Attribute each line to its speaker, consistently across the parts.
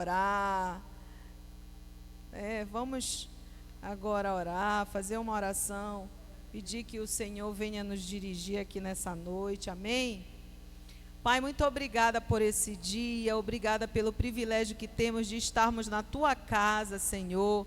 Speaker 1: orar. Vamos agora orar, fazer uma oração, pedir que o Senhor venha nos dirigir aqui nessa noite, amém? Pai, muito obrigada por esse dia, obrigada pelo privilégio que temos de estarmos na Tua casa, Senhor.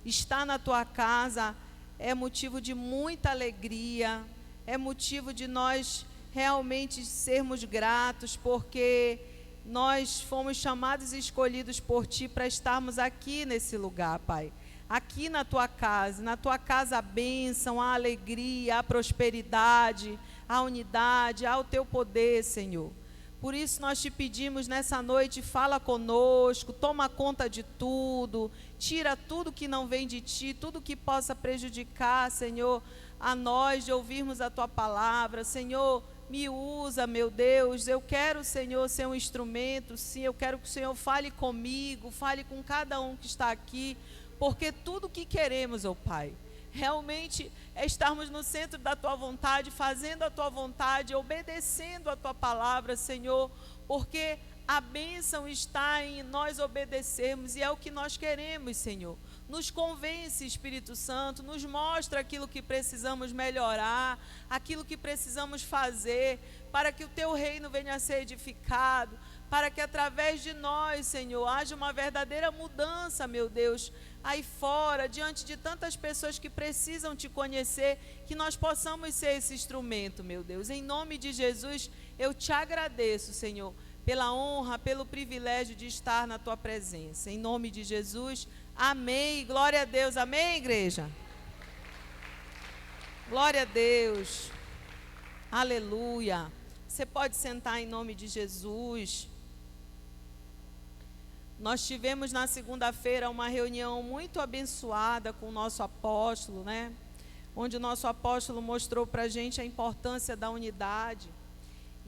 Speaker 1: Estar na Tua casa é motivo de muita alegria, é motivo de nós realmente sermos gratos, porque nós fomos chamados e escolhidos por Ti para estarmos aqui nesse lugar, Pai. Aqui na Tua casa a bênção, a alegria, a prosperidade, a unidade, ao Teu poder, Senhor. Por isso nós Te pedimos nessa noite, fala conosco, toma conta de tudo, tira tudo que não vem de Ti, tudo que possa prejudicar, Senhor, a nós de ouvirmos a Tua palavra. Senhor, me usa, meu Deus, eu quero, Senhor, ser um instrumento, sim, eu quero que o Senhor fale comigo, fale com cada um que está aqui, porque tudo que queremos, ó Pai, realmente é estarmos no centro da Tua vontade, fazendo a Tua vontade, obedecendo a Tua palavra, Senhor, porque a bênção está em nós obedecermos e é o que nós queremos, Senhor. Nos convence, Espírito Santo, nos mostra aquilo que precisamos melhorar, aquilo que precisamos fazer, para que o Teu reino venha a ser edificado, para que através de nós, Senhor, haja uma verdadeira mudança, meu Deus, aí fora, diante de tantas pessoas que precisam Te conhecer, que nós possamos ser esse instrumento, meu Deus. Em nome de Jesus, eu Te agradeço, Senhor, pela honra, pelo privilégio de estar na Tua presença. Em nome de Jesus, amém. Glória a Deus, amém, igreja? Glória a Deus. Aleluia. Você pode sentar em nome de Jesus. Nós tivemos na segunda-feira uma reunião muito abençoada com o nosso apóstolo, né? Onde o nosso apóstolo mostrou para a gente a importância da unidade.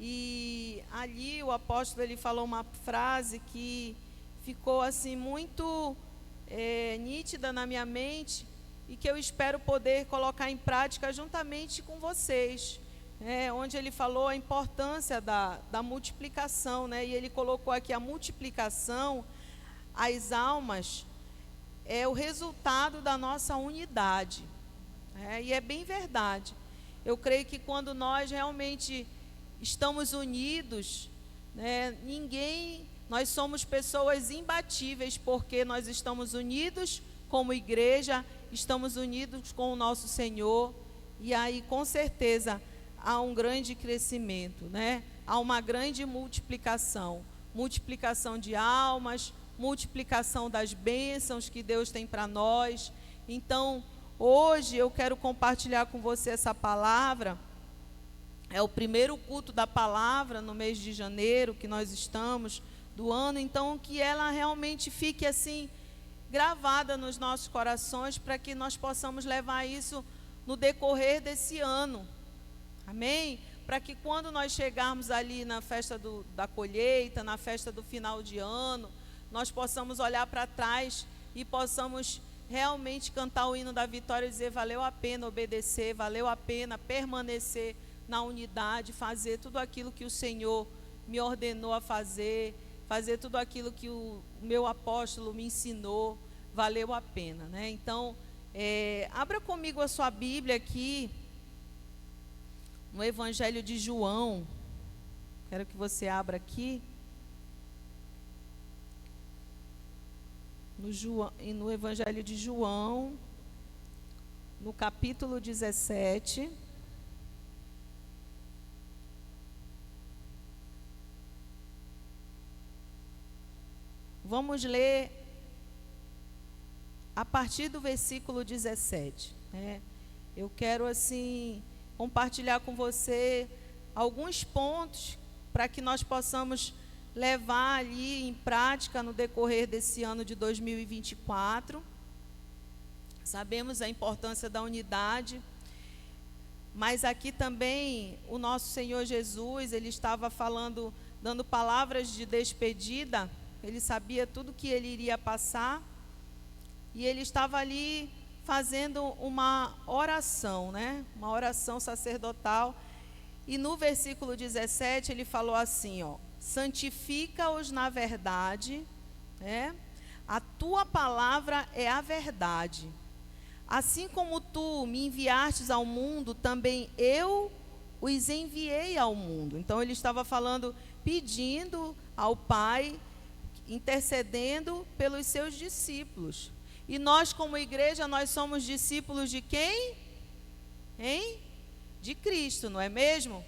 Speaker 1: E ali o apóstolo ele falou uma frase que ficou assim muito nítida na minha mente e que eu espero poder colocar em prática juntamente com vocês. Onde ele falou a importância da multiplicação, né? E ele colocou aqui a multiplicação, as almas, é o resultado da nossa unidade. E é bem verdade. Eu creio que quando nós realmente estamos unidos, né, nós somos pessoas imbatíveis, porque nós estamos unidos como igreja, estamos unidos com o nosso Senhor, e aí com certeza há um grande crescimento, né? Há uma grande multiplicação de almas, multiplicação das bênçãos que Deus tem para nós. Então, hoje eu quero compartilhar com você essa palavra. É o primeiro culto da palavra no mês de janeiro que nós estamos do ano, então que ela realmente fique assim gravada nos nossos corações, para que nós possamos levar isso no decorrer desse ano. Amém? Para que quando nós chegarmos ali na festa da colheita, na festa do final de ano, nós possamos olhar para trás e possamos realmente cantar o hino da vitória e dizer: valeu a pena obedecer, valeu a pena permanecer na unidade, fazer tudo aquilo que o Senhor me ordenou a fazer tudo aquilo que o meu apóstolo me ensinou, valeu a pena, né? Então, abra comigo a sua Bíblia aqui, no Evangelho de João. Quero que você abra aqui, no Evangelho de João, no capítulo 17. Vamos ler a partir do versículo 17. Né? Eu quero, assim, compartilhar com você alguns pontos para que nós possamos levar ali em prática no decorrer desse ano de 2024. Sabemos a importância da unidade, mas aqui também o nosso Senhor Jesus, Ele estava falando, dando palavras de despedida. Ele sabia tudo que Ele iria passar, e Ele estava ali fazendo uma oração, né? Uma oração sacerdotal. E no versículo 17 Ele falou assim, santifica-os na verdade, A tua palavra é a verdade. Assim como tu me enviastes ao mundo, também eu os enviei ao mundo. Então ele estava falando, pedindo ao Pai, intercedendo pelos seus discípulos. E nós, como igreja, nós somos discípulos de quem? De Cristo, não é mesmo?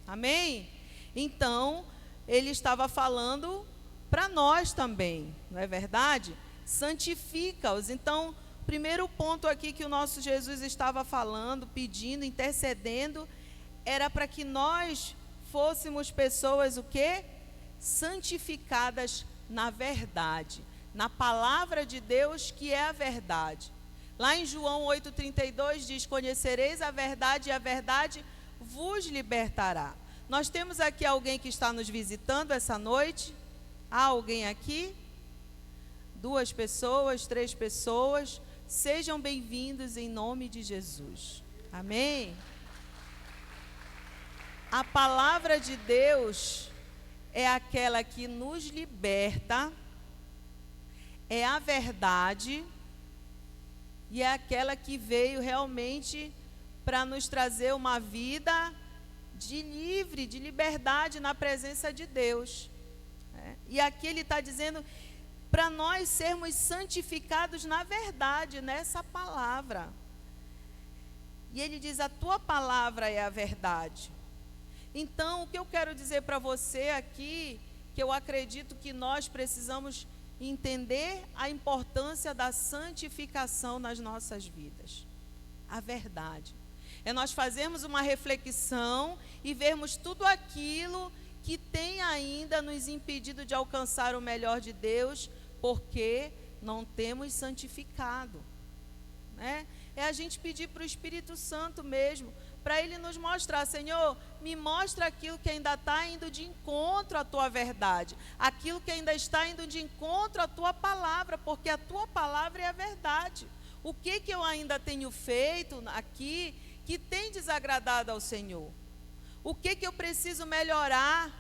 Speaker 1: Amém? Então, ele estava falando para nós também, não é verdade? Santifica-os. Então, primeiro ponto aqui que o nosso Jesus estava falando, pedindo, intercedendo, era para que nós fôssemos pessoas o quê? Santificadas na verdade, na palavra de Deus, que é a verdade. Lá em João 8,32 diz, conhecereis a verdade e a verdade vos libertará. Nós temos aqui alguém que está nos visitando essa noite? Há alguém aqui? 2 pessoas, 3 pessoas. Sejam bem-vindos em nome de Jesus. Amém? A palavra de Deus é aquela que nos liberta, é a verdade e é aquela que veio realmente para nos trazer uma vida de livre, de liberdade na presença de Deus. E aqui ele está dizendo para nós sermos santificados na verdade, nessa palavra. E ele diz, a tua palavra é a verdade. Então, o que eu quero dizer para você aqui, que eu acredito que nós precisamos entender a importância da santificação nas nossas vidas. A verdade. É nós fazermos uma reflexão e vermos tudo aquilo que tem ainda nos impedido de alcançar o melhor de Deus, porque não temos santificado. É a gente pedir para o Espírito Santo mesmo, para Ele nos mostrar, Senhor, me mostra aquilo que ainda está indo de encontro à Tua verdade, aquilo que ainda está indo de encontro à Tua palavra, porque a Tua palavra é a verdade. O que eu ainda tenho feito aqui que tem desagradado ao Senhor? O que eu preciso melhorar?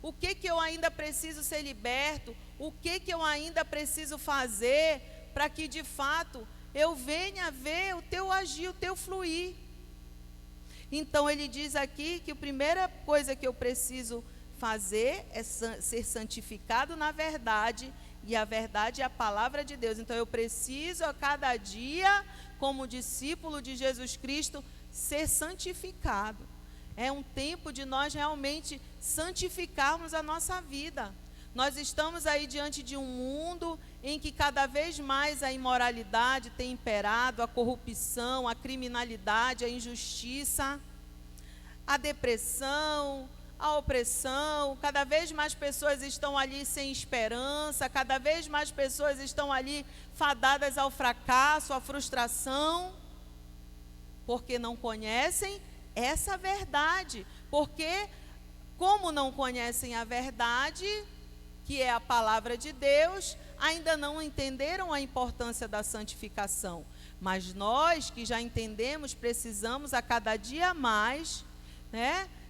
Speaker 1: O que eu ainda preciso ser liberto? O que eu ainda preciso fazer para que de fato eu venha ver o Teu agir, o Teu fluir? Então ele diz aqui que a primeira coisa que eu preciso fazer é ser santificado na verdade, e a verdade é a palavra de Deus. Então eu preciso a cada dia, como discípulo de Jesus Cristo, ser santificado. É um tempo de nós realmente santificarmos a nossa vida. Nós estamos aí diante de um mundo em que cada vez mais a imoralidade tem imperado, a corrupção, a criminalidade, a injustiça, a depressão, a opressão. Cada vez mais pessoas estão ali sem esperança, cada vez mais pessoas estão ali fadadas ao fracasso, à frustração, porque não conhecem essa verdade. Porque, como não conhecem a verdade, que é a palavra de Deus, ainda não entenderam a importância da santificação. Mas nós que já entendemos, precisamos a cada dia mais,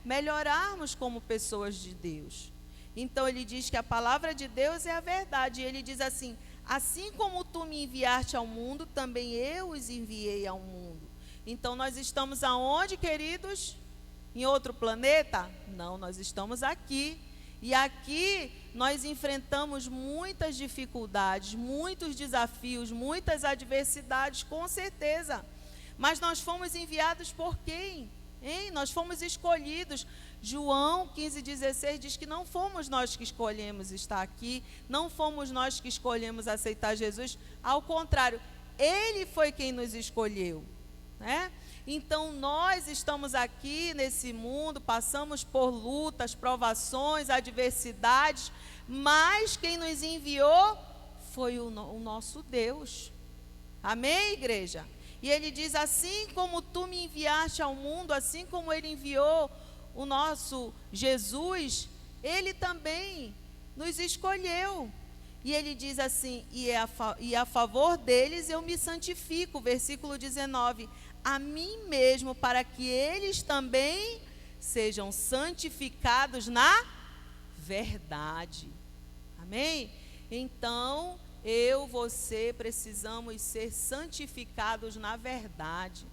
Speaker 1: melhorarmos como pessoas de Deus. Então ele diz que a palavra de Deus é a verdade. E ele diz assim, assim como tu me enviaste ao mundo, também eu os enviei ao mundo. Então nós estamos aonde, queridos? Em outro planeta? Não, nós estamos aqui. E aqui nós enfrentamos muitas dificuldades, muitos desafios, muitas adversidades, com certeza. Mas nós fomos enviados por quem? Nós fomos escolhidos. João 15,16 diz que não fomos nós que escolhemos estar aqui, não fomos nós que escolhemos aceitar Jesus. Ao contrário, Ele foi quem nos escolheu. Então nós estamos aqui nesse mundo, passamos por lutas, provações, adversidades, mas quem nos enviou foi o nosso Deus. Amém, igreja? E ele diz, assim como tu me enviaste ao mundo, assim como ele enviou o nosso Jesus, ele também nos escolheu. E ele diz assim, e a favor deles eu me santifico, versículo 19, a mim mesmo, para que eles também sejam santificados na verdade. Amém? Então, você precisamos ser santificados na verdade.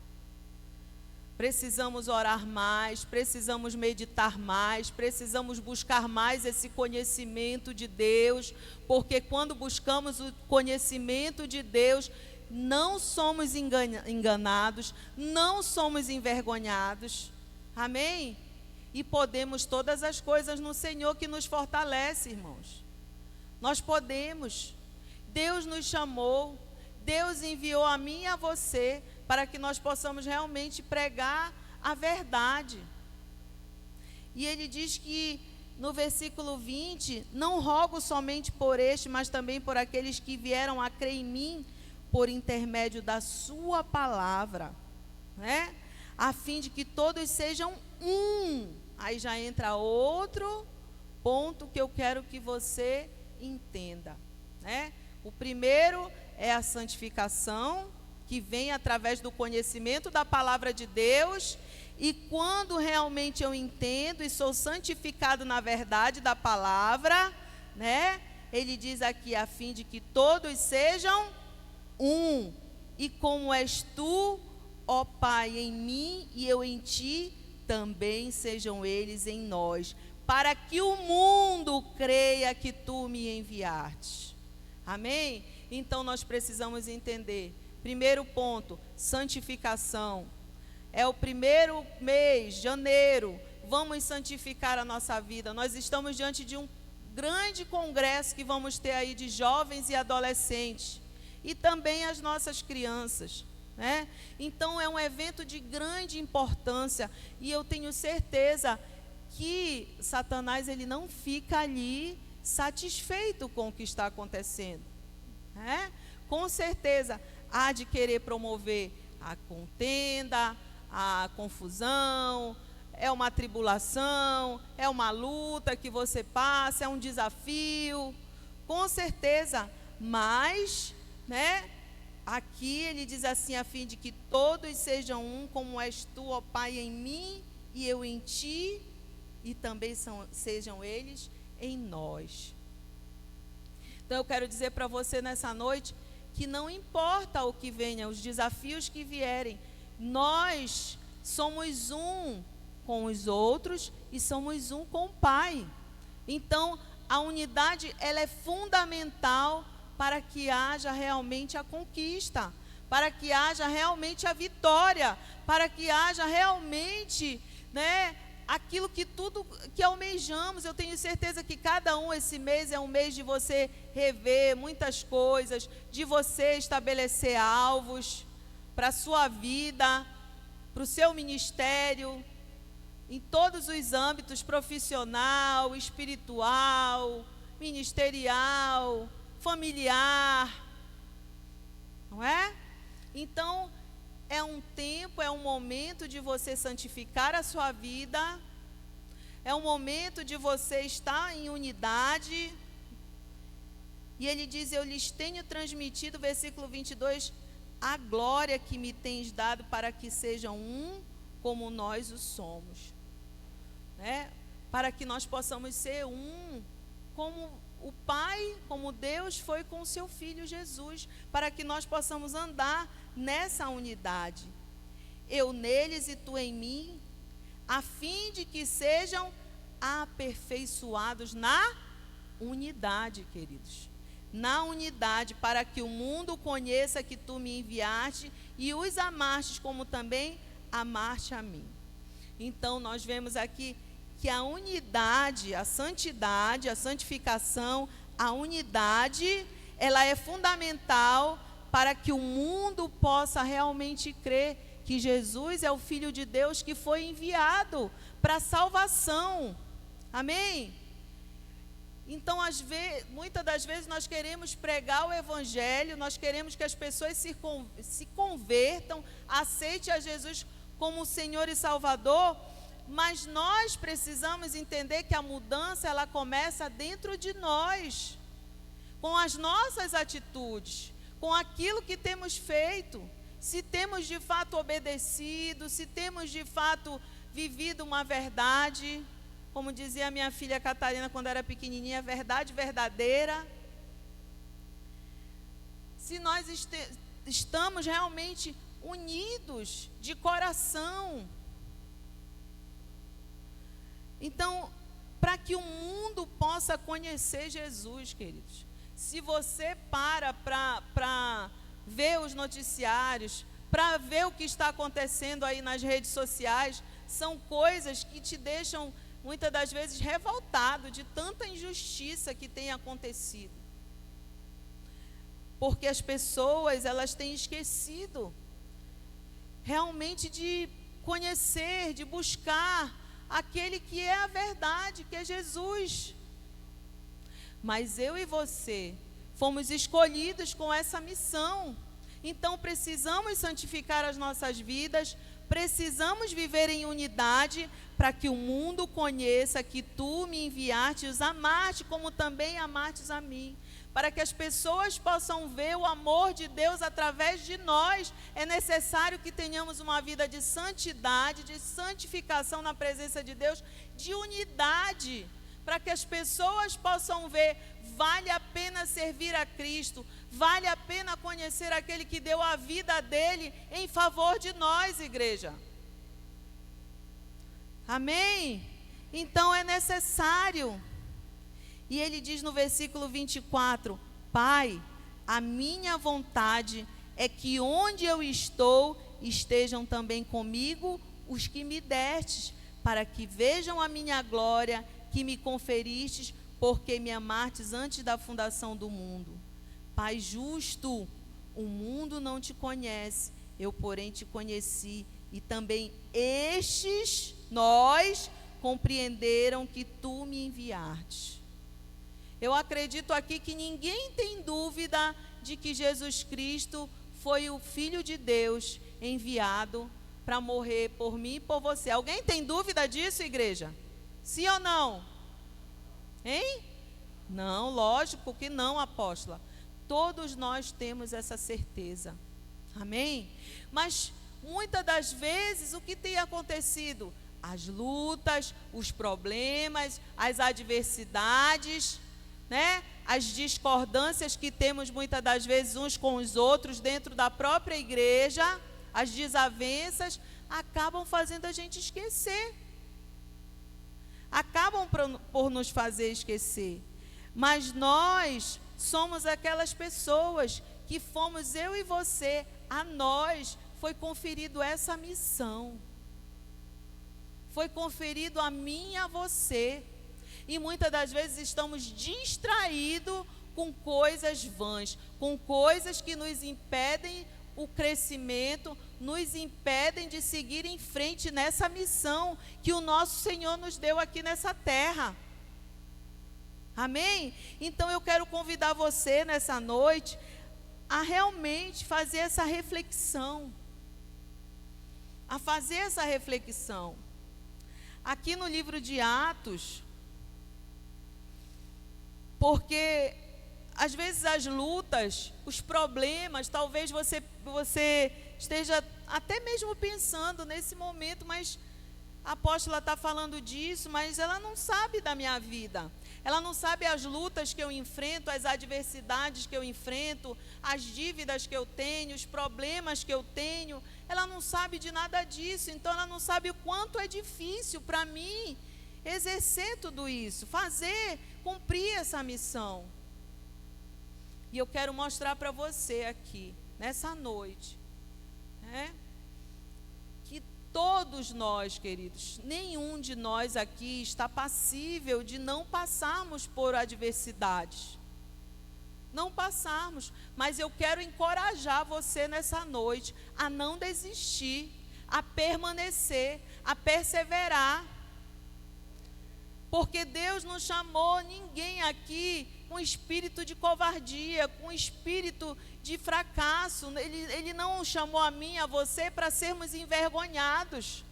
Speaker 1: Precisamos orar mais, precisamos meditar mais, precisamos buscar mais esse conhecimento de Deus, porque quando buscamos o conhecimento de Deus, não somos enganados, não somos envergonhados. Amém? E podemos todas as coisas no Senhor que nos fortalece, irmãos. Nós podemos. Deus nos chamou, Deus enviou a mim e a você para que nós possamos realmente pregar a verdade. E ele diz que no versículo 20, não rogo somente por este, mas também por aqueles que vieram a crer em mim, por intermédio da sua palavra, né? A fim de que todos sejam um. Aí já entra outro ponto que eu quero que você entenda, né? O primeiro é a santificação, que vem através do conhecimento da palavra de Deus, e quando realmente eu entendo e sou santificado na verdade da palavra, né? Ele diz aqui, a fim de que todos sejam um, e como és tu, ó Pai, em mim e eu em ti, também sejam eles em nós, para que o mundo creia que tu me enviaste. Amém? Então nós precisamos entender. Primeiro ponto, santificação. É o primeiro mês, janeiro, vamos santificar a nossa vida. Nós estamos diante de um grande congresso que vamos ter aí de jovens e adolescentes. E também as nossas crianças, né? Então é um evento de grande importância. E eu tenho certeza que Satanás, ele não fica ali satisfeito com o que está acontecendo, né? Com certeza há de querer promover a contenda, a confusão, é uma tribulação, é uma luta que você passa, é um desafio, com certeza, mas, né, aqui ele diz assim, a fim de que todos sejam um, como és tu, ó Pai, em mim e eu em ti, e também sejam eles em nós. Então eu quero dizer para você nessa noite, que não importa o que venha, os desafios que vierem, nós somos um com os outros e somos um com o Pai. Então, a unidade, ela é fundamental para que haja realmente a conquista, para que haja realmente a vitória, para que haja realmente, né, aquilo que tudo que almejamos. Eu tenho certeza que cada um, esse mês é um mês de você rever muitas coisas, de você estabelecer alvos para a sua vida, para o seu ministério, em todos os âmbitos, profissional, espiritual, ministerial, familiar, não é? Então, é um tempo, é um momento de você santificar a sua vida, é um momento de você estar em unidade. E ele diz, eu lhes tenho transmitido, versículo 22, a glória que me tens dado para que sejam um como nós o somos, né? Para que nós possamos ser um, como o Pai, como Deus foi com o seu Filho Jesus, para que nós possamos andar nessa unidade. Eu neles e tu em mim, a fim de que sejam aperfeiçoados na unidade, queridos. Na unidade, para que o mundo conheça que tu me enviaste e os amaste como também amaste a mim. Então, nós vemos aqui que a unidade, a santidade, a santificação, a unidade, ela é fundamental para que o mundo possa realmente crer que Jesus é o Filho de Deus que foi enviado para a salvação. Amém? Então, muitas das vezes nós queremos pregar o Evangelho, nós queremos que as pessoas se convertam, aceitem a Jesus como Senhor e Salvador, mas nós precisamos entender que a mudança, ela começa dentro de nós, com as nossas atitudes, com aquilo que temos feito, se temos de fato obedecido, se temos de fato vivido uma verdade, como dizia a minha filha Catarina quando era pequenininha, verdade verdadeira, se nós estamos realmente unidos de coração. Então, para que o mundo possa conhecer Jesus, queridos, se você para ver os noticiários, para ver o que está acontecendo aí nas redes sociais, são coisas que te deixam, muitas das vezes, revoltado de tanta injustiça que tem acontecido. Porque as pessoas, elas têm esquecido realmente de conhecer, de buscar aquele que é a verdade, que é Jesus. Mas eu e você fomos escolhidos com essa missão. Então precisamos santificar as nossas vidas, precisamos viver em unidade para que o mundo conheça que tu me enviaste, os amaste como também amastes a mim. Para que as pessoas possam ver o amor de Deus através de nós, é necessário que tenhamos uma vida de santidade, de santificação na presença de Deus, de unidade, para que as pessoas possam ver, vale a pena servir a Cristo, vale a pena conhecer aquele que deu a vida dele em favor de nós, igreja. Amém? Então é necessário. E ele diz no versículo 24: Pai, a minha vontade é que onde eu estou, estejam também comigo os que me destes, para que vejam a minha glória que me conferistes, porque me amastes antes da fundação do mundo. Pai justo, o mundo não te conhece, eu porém te conheci, e também estes, nós, compreenderam que tu me enviaste. Eu acredito aqui que ninguém tem dúvida de que Jesus Cristo foi o Filho de Deus enviado para morrer por mim e por você. Alguém tem dúvida disso, igreja? Sim ou não? Hein? Não, lógico que não, apóstola. Todos nós temos essa certeza. Amém? Mas muitas das vezes o que tem acontecido? As lutas, os problemas, as adversidades, né? As discordâncias que temos muitas das vezes uns com os outros dentro da própria igreja, as desavenças, acabam fazendo a gente esquecer. Acabam por nos fazer esquecer. Mas nós somos aquelas pessoas que fomos, eu e você, a nós foi conferido essa missão. Foi conferido a mim e a você. E muitas das vezes estamos distraídos com coisas vãs, com coisas que nos impedem o crescimento, nos impedem de seguir em frente nessa missão que o nosso Senhor nos deu aqui nessa terra. Amém? Então eu quero convidar você nessa noite a realmente fazer essa reflexão. A fazer essa reflexão. Aqui no livro de Atos, porque às vezes as lutas, os problemas, talvez você esteja até mesmo pensando nesse momento, mas a apóstola está falando disso, mas ela não sabe da minha vida. Ela não sabe as lutas que eu enfrento, as adversidades que eu enfrento, as dívidas que eu tenho, os problemas que eu tenho. Ela não sabe de nada disso, então ela não sabe o quanto é difícil para mim exercer tudo isso, cumprir essa missão. E eu quero mostrar para você aqui, nessa noite, que todos nós, queridos, nenhum de nós aqui está passível de não passarmos por adversidades. Não passarmos, mas eu quero encorajar você nessa noite a não desistir, a permanecer, a perseverar. Porque Deus não chamou ninguém aqui com espírito de covardia, com espírito de fracasso. Ele não chamou a mim, a você, para sermos envergonhados.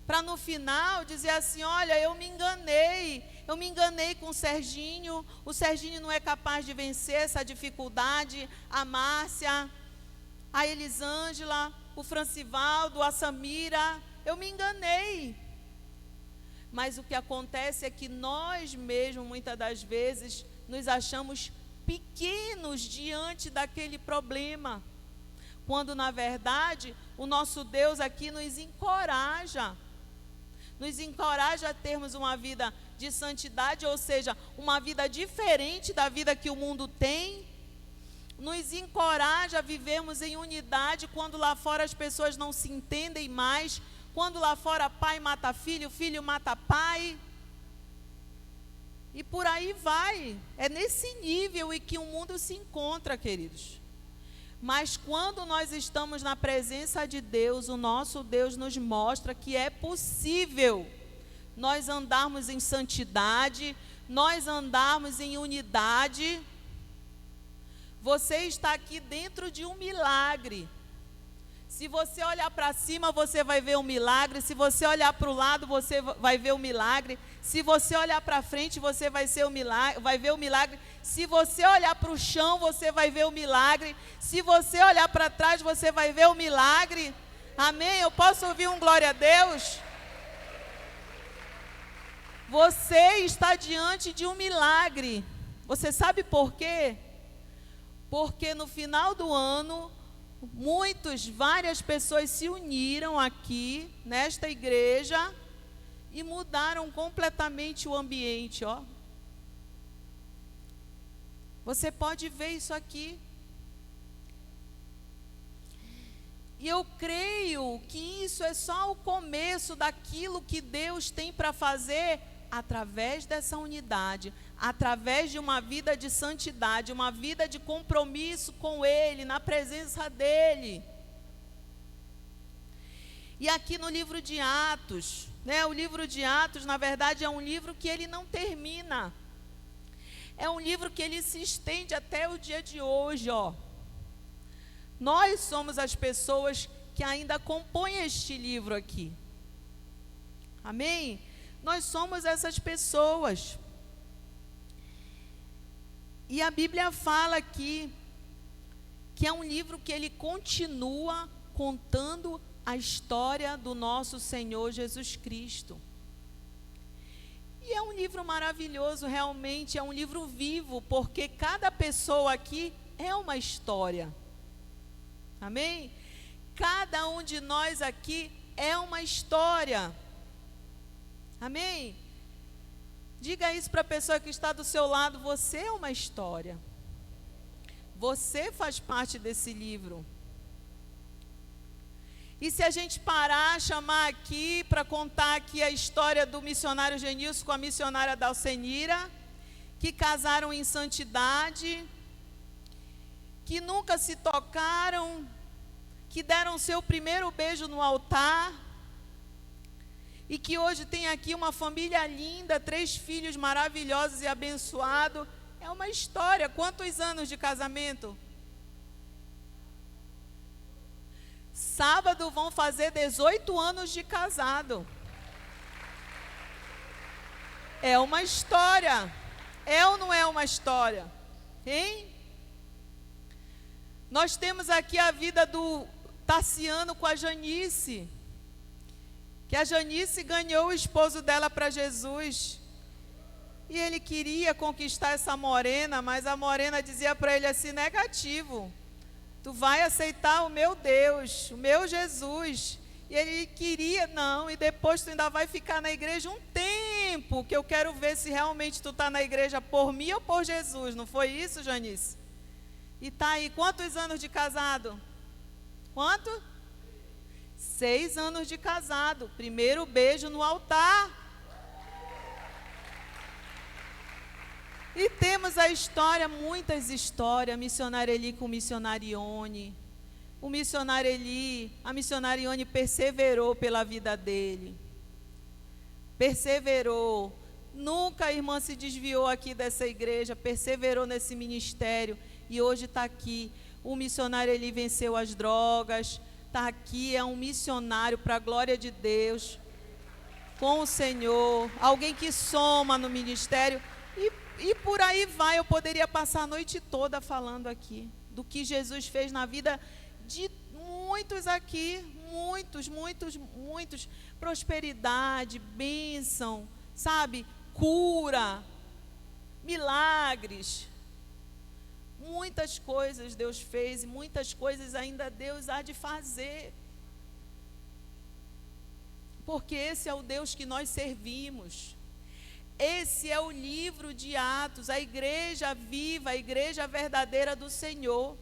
Speaker 1: Para no final dizer assim, olha, eu me enganei com o Serginho não é capaz de vencer essa dificuldade, a Márcia, a Elisângela, o Francivaldo, a Samira, eu me enganei. Mas o que acontece é que nós mesmos, muitas das vezes, nos achamos pequenos diante daquele problema, quando na verdade o nosso Deus aqui nos encoraja a termos uma vida de santidade, ou seja, uma vida diferente da vida que o mundo tem, nos encoraja a vivermos em unidade quando lá fora as pessoas não se entendem mais, quando lá fora pai mata filho, filho mata pai, e por aí vai. É nesse nível em que o mundo se encontra, queridos. Mas quando nós estamos na presença de Deus, o nosso Deus nos mostra que é possível nós andarmos em santidade, nós andarmos em unidade. Você está aqui dentro de um milagre. Se você olhar para cima, você vai ver um milagre. Se você olhar para o lado, você vai ver um milagre. Se você olhar para frente, você vai ver o milagre. Se você olhar para o chão, você vai ver o milagre. Se você olhar para trás, você vai ver o milagre. Amém? Eu posso ouvir um glória a Deus? Você está diante de um milagre. Você sabe por quê? Porque no final do ano, várias pessoas se uniram aqui, nesta igreja, e mudaram completamente o ambiente, ó. Você pode ver isso aqui. E eu creio que isso é só o começo daquilo que Deus tem para fazer através dessa unidade, através de uma vida de santidade, uma vida de compromisso com Ele, na presença dEle. E aqui no livro de Atos, o livro de Atos, na verdade, é um livro que ele não termina. É um livro que ele se estende até o dia de hoje, ó. Nós somos as pessoas que ainda compõem este livro aqui. Amém? Nós somos essas pessoas. E a Bíblia fala aqui que é um livro que ele continua contando a história do nosso Senhor Jesus Cristo. E é um livro maravilhoso, realmente, é um livro vivo, porque cada pessoa aqui é uma história. Amém? Cada um de nós aqui é uma história. Amém? Diga isso para a pessoa que está do seu lado, você é uma história. Você faz parte desse livro. E se a gente parar, chamar aqui, para contar aqui a história do missionário Genilson com a missionária Dalcenira, que casaram em santidade, que nunca se tocaram, que deram seu primeiro beijo no altar, e que hoje tem aqui uma família linda, 3 filhos maravilhosos e abençoados. É uma história. Quantos anos de casamento? Sábado vão fazer 18 anos de casado. É uma história. É ou não é uma história? Hein? Nós temos aqui a vida do Tassiano com a Janice. Que a Janice ganhou o esposo dela para Jesus. E ele queria conquistar essa morena, mas a morena dizia para ele assim, negativo. Tu vai aceitar o meu Deus, o meu Jesus. E ele queria, não, e depois tu ainda vai ficar na igreja um tempo, que eu quero ver se realmente tu está na igreja por mim ou por Jesus. Não foi isso, Janice? E tá aí, quantos anos de casado? Quanto? 6 anos de casado. Primeiro beijo no altar. E temos a história, muitas histórias. A missionária Eli com o missionário Ione. O missionário Eli, a missionária Ione perseverou pela vida dele. Perseverou. Nunca a irmã se desviou aqui dessa igreja. Perseverou nesse ministério. E hoje está aqui. O missionário Eli venceu as drogas. Está aqui, é um missionário para a glória de Deus. Com o Senhor. Alguém que soma no ministério. E por aí vai, eu poderia passar a noite toda falando aqui do que Jesus fez na vida de muitos aqui, muitos, prosperidade, bênção, sabe, cura, milagres. Muitas coisas Deus fez e muitas coisas ainda Deus há de fazer. Porque esse é o Deus que nós servimos. Esse é o livro de Atos, a igreja viva, a igreja verdadeira do Senhor.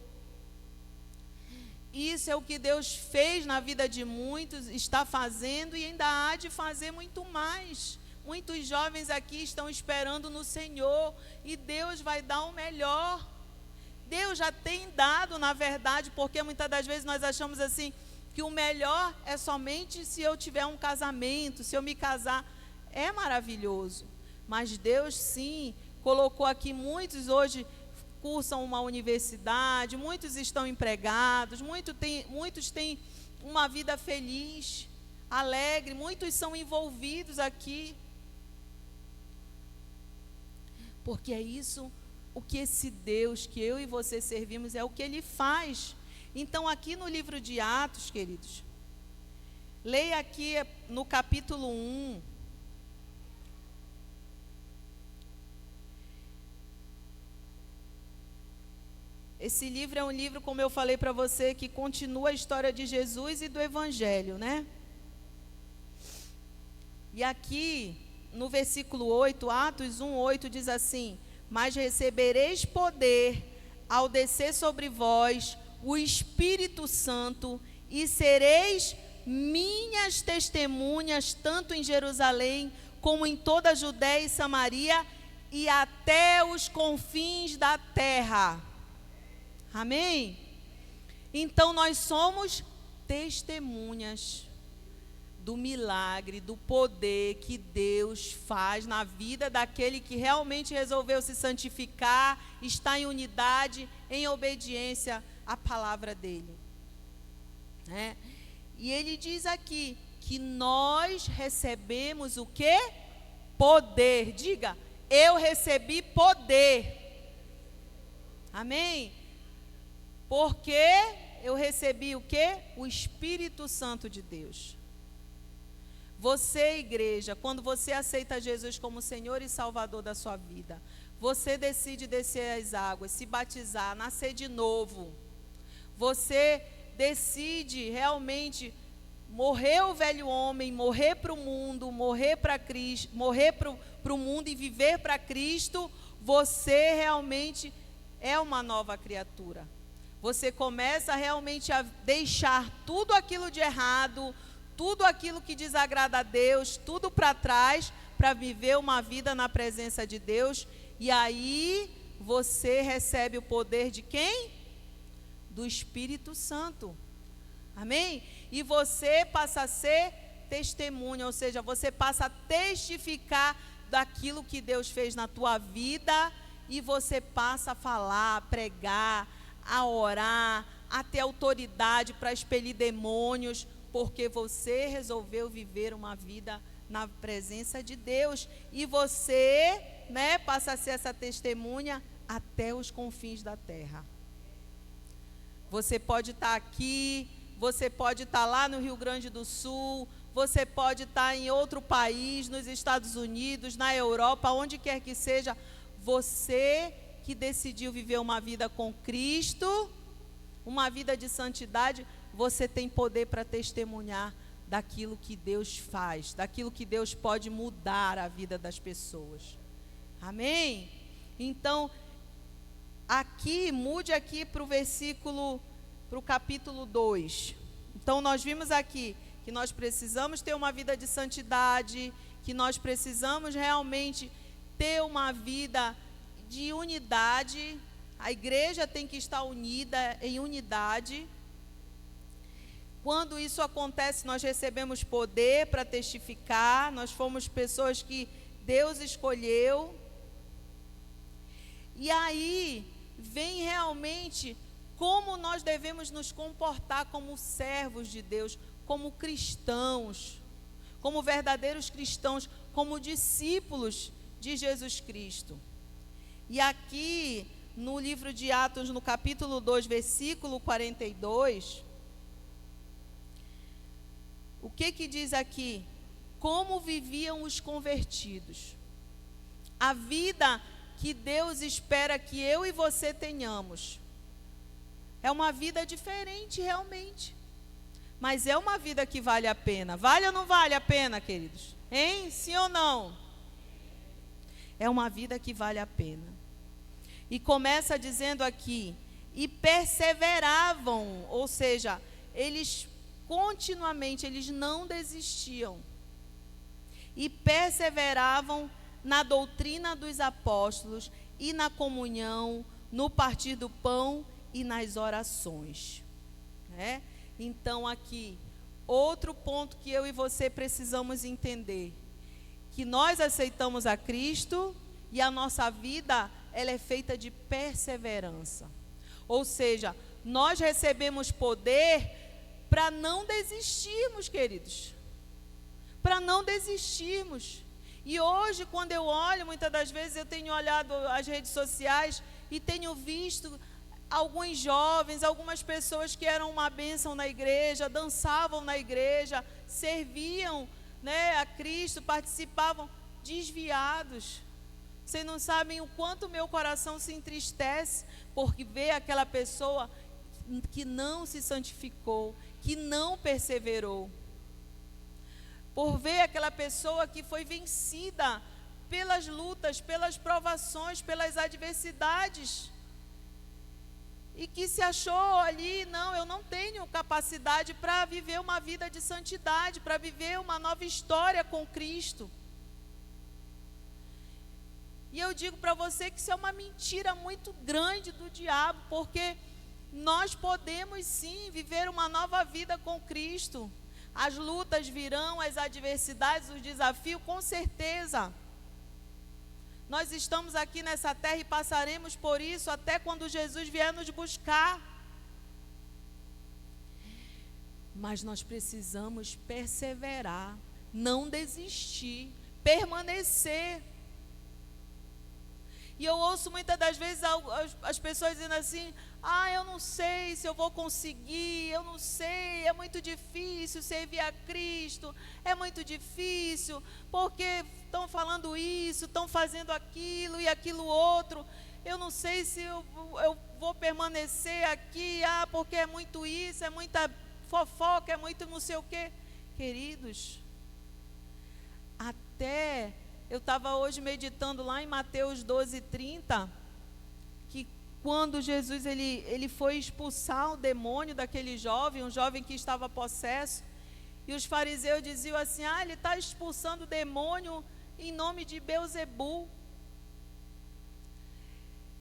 Speaker 1: Isso é o que Deus fez na vida de muitos, está fazendo e ainda há de fazer muito mais. Muitos jovens aqui estão esperando no Senhor e Deus vai dar o melhor. Deus já tem dado, na verdade, porque muitas das vezes nós achamos assim, que o melhor é somente se eu tiver um casamento, se eu me casar. É maravilhoso, mas Deus sim colocou aqui, muitos hoje cursam uma universidade, muitos estão empregados, muitos têm uma vida feliz, alegre, muitos são envolvidos aqui. Porque é isso, o que esse Deus que eu e você servimos, é o que Ele faz. Então aqui no livro de Atos, queridos, leia aqui no capítulo 1, esse livro é um livro, como eu falei para você, que continua a história de Jesus e do Evangelho, né? E aqui, no versículo 8, Atos 1:8, diz assim: mas recebereis poder ao descer sobre vós o Espírito Santo, e sereis minhas testemunhas, tanto em Jerusalém, como em toda a Judéia e Samaria, e até os confins da terra. Amém? Então nós somos testemunhas do milagre, do poder que Deus faz na vida daquele que realmente resolveu se santificar, está em unidade, em obediência à palavra dele, né? E ele diz aqui que nós recebemos o quê? Poder. Diga, eu recebi poder. Amém? Porque eu recebi o quê? O Espírito Santo de Deus. Você, igreja, quando você aceita Jesus como Senhor e Salvador da sua vida, você decide descer as águas, se batizar, nascer de novo. Você decide realmente morrer o velho homem, morrer para o mundo, morrer para Cristo, morrer para o mundo e viver para Cristo. Você realmente é uma nova criatura. Você começa realmente a deixar tudo aquilo de errado, tudo aquilo que desagrada a Deus, tudo para trás, para viver uma vida na presença de Deus. E aí você recebe o poder de quem? Do Espírito Santo. Amém? E você passa a ser testemunha, ou seja, você passa a testificar daquilo que Deus fez na tua vida, e você passa a falar, a pregar, a orar, a ter autoridade para expelir demônios, porque você resolveu viver uma vida na presença de Deus. E você, né, passa a ser essa testemunha até os confins da terra. Você pode estar aqui, você pode estar lá no Rio Grande do Sul, você pode estar em outro país, nos Estados Unidos, na Europa, onde quer que seja. Você que decidiu viver uma vida com Cristo, uma vida de santidade, você tem poder para testemunhar daquilo que Deus faz, daquilo que Deus pode mudar a vida das pessoas. Amém? Então, aqui, mude aqui para o capítulo 2. Então, nós vimos aqui que nós precisamos ter uma vida de santidade, que nós precisamos realmente ter uma vida de unidade. A igreja tem que estar unida, em unidade. Quando isso acontece, nós recebemos poder para testificar, nós fomos pessoas que Deus escolheu. E aí vem realmente como nós devemos nos comportar como servos de Deus, como cristãos, como verdadeiros cristãos, como discípulos de Jesus Cristo. E aqui no livro de Atos, no capítulo 2, versículo 42, o que diz aqui? Como viviam os convertidos. A vida que Deus espera que eu e você tenhamos. É uma vida diferente realmente, mas é uma vida que vale a pena. Vale ou não vale a pena, queridos? Hein? Sim ou não? É uma vida que vale a pena. E começa dizendo aqui, e perseveravam, ou seja, eles continuamente, eles não desistiam. E perseveravam na doutrina dos apóstolos e na comunhão, no partir do pão e nas orações. Né? Então aqui, outro ponto que eu e você precisamos entender, que nós aceitamos a Cristo e a nossa vida, ela é feita de perseverança. Ou seja, nós recebemos poder para não desistirmos, queridos. Para não desistirmos. E hoje, quando eu olho, muitas das vezes eu tenho olhado as redes sociais e tenho visto alguns jovens, algumas pessoas que eram uma bênção na igreja, dançavam na igreja, serviam, né, a Cristo, participavam, desviados. Vocês não sabem o quanto meu coração se entristece porque vê aquela pessoa que não se santificou, que não perseverou. Por ver aquela pessoa que foi vencida pelas lutas, pelas provações, pelas adversidades. E que se achou ali, não, eu não tenho capacidade para viver uma vida de santidade, para viver uma nova história com Cristo. E eu digo para você que isso é uma mentira muito grande do diabo, porque nós podemos sim viver uma nova vida com Cristo. As lutas virão, as adversidades, os desafios, com certeza. Nós estamos aqui nessa terra e passaremos por isso até quando Jesus vier nos buscar. Mas nós precisamos perseverar, não desistir, permanecer. E eu ouço muitas das vezes as pessoas dizendo assim, eu não sei se eu vou conseguir, eu não sei, é muito difícil servir a Cristo, é muito difícil, porque estão falando isso, estão fazendo aquilo e aquilo outro, eu não sei se eu vou permanecer aqui, porque é muito isso, é muita fofoca, é muito não sei o quê. Queridos, até eu estava hoje meditando lá em Mateus 12:30, que quando Jesus ele foi expulsar o demônio daquele jovem, um jovem que estava possesso, e os fariseus diziam assim, ele está expulsando o demônio em nome de Beelzebu.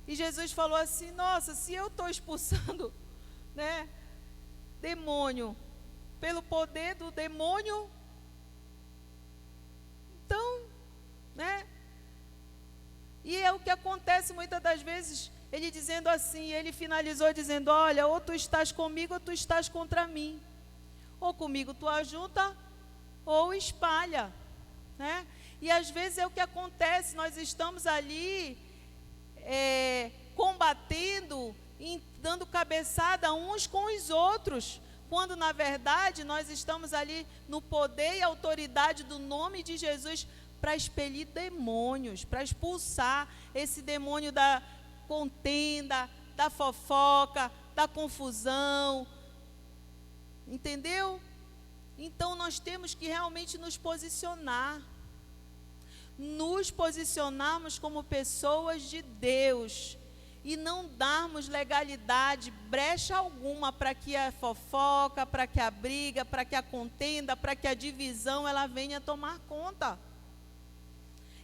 Speaker 1: E Jesus falou assim, nossa, se eu estou expulsando, né, demônio pelo poder do demônio, então, né? E é o que acontece muitas das vezes, ele dizendo assim, ele finalizou dizendo, olha, ou tu estás comigo ou tu estás contra mim, ou comigo tu ajunta ou espalha, né? E às vezes é o que acontece, nós estamos ali combatendo, dando cabeçada uns com os outros, quando na verdade nós estamos ali no poder e autoridade do nome de Jesus para expelir demônios, para expulsar esse demônio da contenda, da fofoca, da confusão, entendeu? Então nós temos que realmente nos posicionarmos como pessoas de Deus, e não darmos legalidade, brecha alguma para que a fofoca, para que a briga, para que a contenda, para que a divisão ela venha tomar conta.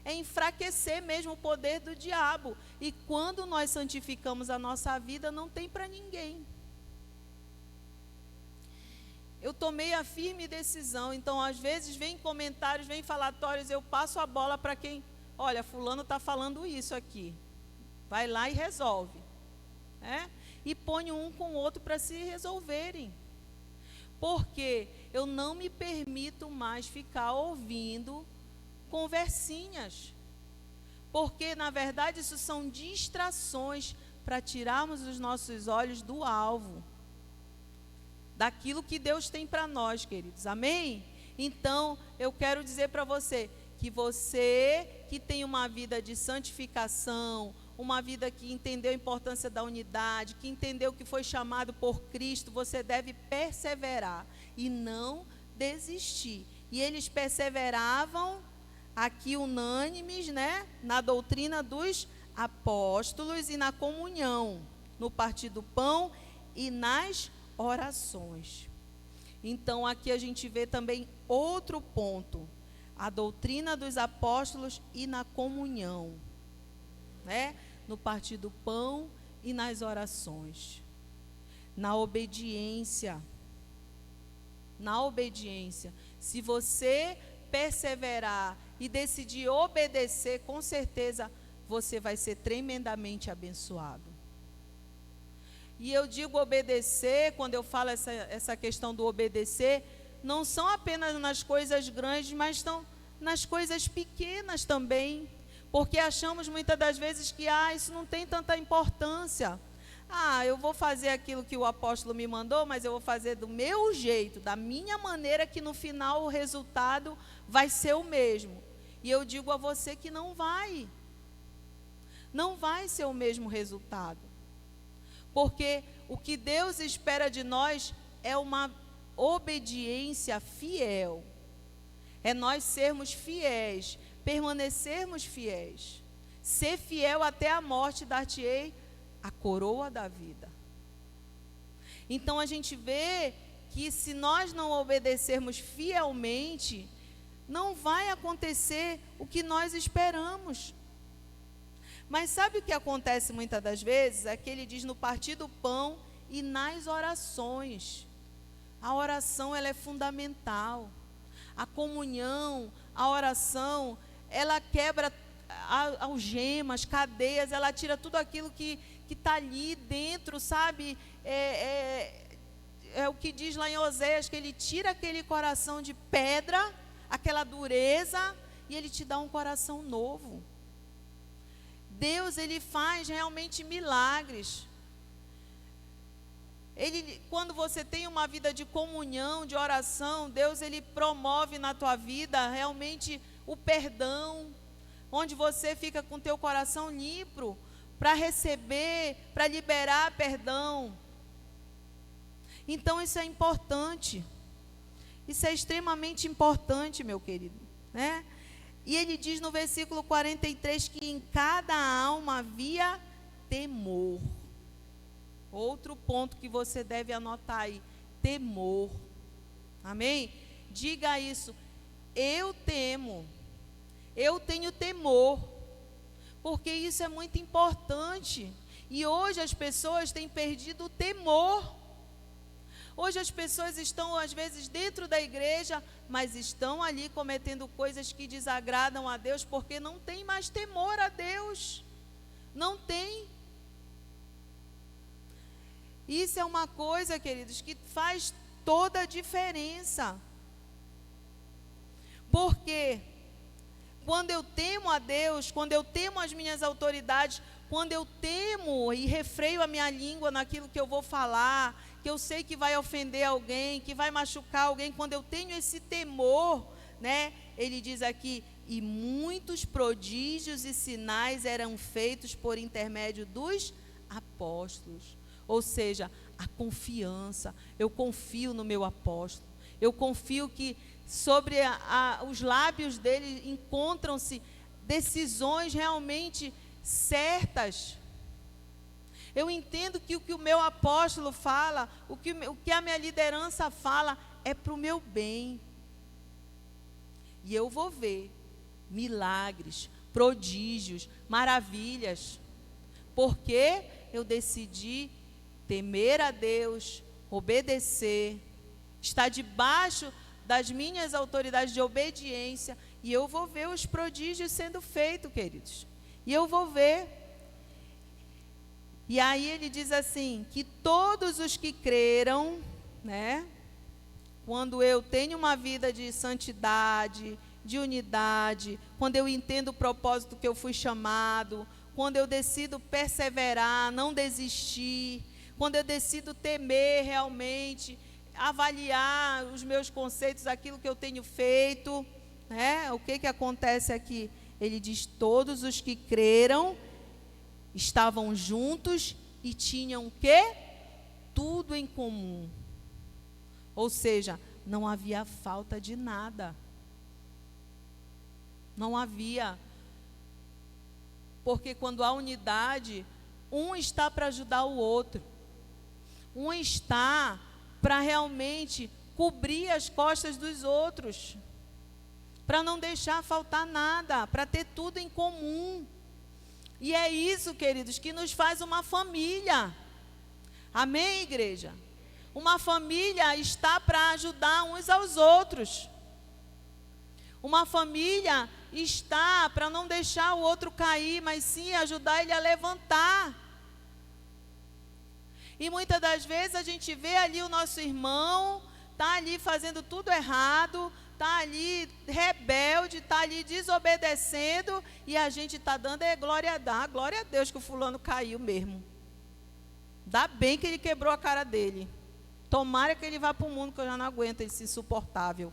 Speaker 1: É enfraquecer mesmo o poder do diabo. E quando nós santificamos a nossa vida, não tem para ninguém. Eu tomei a firme decisão, então às vezes vem comentários, vem falatórios, eu passo a bola para quem, olha, fulano está falando isso aqui. Vai lá e resolve, né? E põe um com o outro para se resolverem. Porque eu não me permito mais ficar ouvindo conversinhas. Porque, na verdade, isso são distrações para tirarmos os nossos olhos do alvo. Daquilo que Deus tem para nós, queridos. Amém? Então, eu quero dizer para você que você que tem uma vida de santificação, uma vida que entendeu a importância da unidade, que entendeu que foi chamado por Cristo, você deve perseverar e não desistir. E eles perseveravam aqui unânimes, né, na doutrina dos apóstolos e na comunhão, no partir do pão e nas orações. Então aqui a gente vê também outro ponto, a doutrina dos apóstolos e na comunhão, né, no partir do pão e nas orações, na obediência. Na obediência. Se você perseverar e decidir obedecer, com certeza você vai ser tremendamente abençoado. E eu digo obedecer, quando eu falo essa questão do obedecer, não são apenas nas coisas grandes, mas estão nas coisas pequenas também. Porque achamos muitas das vezes que isso não tem tanta importância. Eu vou fazer aquilo que o apóstolo me mandou, mas eu vou fazer do meu jeito, da minha maneira, que no final o resultado vai ser o mesmo. E eu digo a você que não vai. Não vai ser o mesmo resultado. Porque o que Deus espera de nós é uma obediência fiel. É nós sermos fiéis, permanecermos fiéis. Ser fiel até a morte, dar-te-ei a coroa da vida. Então a gente vê que se nós não obedecermos fielmente, não vai acontecer o que nós esperamos. Mas sabe o que acontece muitas das vezes? É que ele diz no partir do pão e nas orações. A oração, ela é fundamental. A comunhão, a oração, ela quebra algemas, cadeias, ela tira tudo aquilo que está ali dentro, sabe? É o que diz lá em Oséias, que ele tira aquele coração de pedra, aquela dureza, e ele te dá um coração novo. Deus, ele faz realmente milagres. Quando você tem uma vida de comunhão, de oração, Deus, ele promove na tua vida realmente o perdão, onde você fica com teu coração limpo para receber, para liberar perdão. Então isso é importante. Isso é extremamente importante, meu querido, né? E ele diz no versículo 43 que em cada alma havia temor. Outro ponto que você deve anotar aí, temor. Amém? Diga isso, eu temo, eu tenho temor, porque isso é muito importante. E hoje as pessoas têm perdido o temor. Hoje as pessoas estão às vezes dentro da igreja, mas estão ali cometendo coisas que desagradam a Deus, porque não tem mais temor a Deus. Não tem. Isso é uma coisa, queridos, que faz toda a diferença. Porque quando eu temo a Deus, quando eu temo as minhas autoridades, quando eu temo e refreio a minha língua naquilo que eu vou falar, que eu sei que vai ofender alguém, que vai machucar alguém, quando eu tenho esse temor, né? Ele diz aqui, e muitos prodígios e sinais eram feitos por intermédio dos apóstolos. Ou seja, a confiança. Eu confio no meu apóstolo. Eu confio que sobre os lábios dele encontram-se decisões realmente certas. Eu entendo que o que o meu apóstolo fala, o que a minha liderança fala, é para o meu bem. E eu vou ver milagres, prodígios, maravilhas. Porque eu decidi temer a Deus, obedecer, estar debaixo das minhas autoridades de obediência, e eu vou ver os prodígios sendo feitos, queridos. E eu vou ver. E aí ele diz assim, que todos os que creram, né, quando eu tenho uma vida de santidade, de unidade, quando eu entendo o propósito que eu fui chamado, quando eu decido perseverar, não desistir, quando eu decido temer realmente, avaliar os meus conceitos, aquilo que eu tenho feito, né? O que acontece aqui? Ele diz: todos os que creram estavam juntos e tinham o quê? Tudo em comum. Ou seja, não havia falta de nada. Não havia. Porque quando há unidade, um está para ajudar o outro. Um está para realmente cobrir as costas dos outros. Para não deixar faltar nada, para ter tudo em comum. E é isso, queridos, que nos faz uma família. Amém, igreja? Uma família está para ajudar uns aos outros. Uma família está para não deixar o outro cair, mas sim ajudar ele a levantar. E muitas das vezes a gente vê ali o nosso irmão, está ali fazendo tudo errado, está ali rebelde, está ali desobedecendo, e a gente está dando glória a Deus que o fulano caiu mesmo. Dá bem que ele quebrou a cara dele. Tomara que ele vá para o mundo, que eu já não aguento esse insuportável.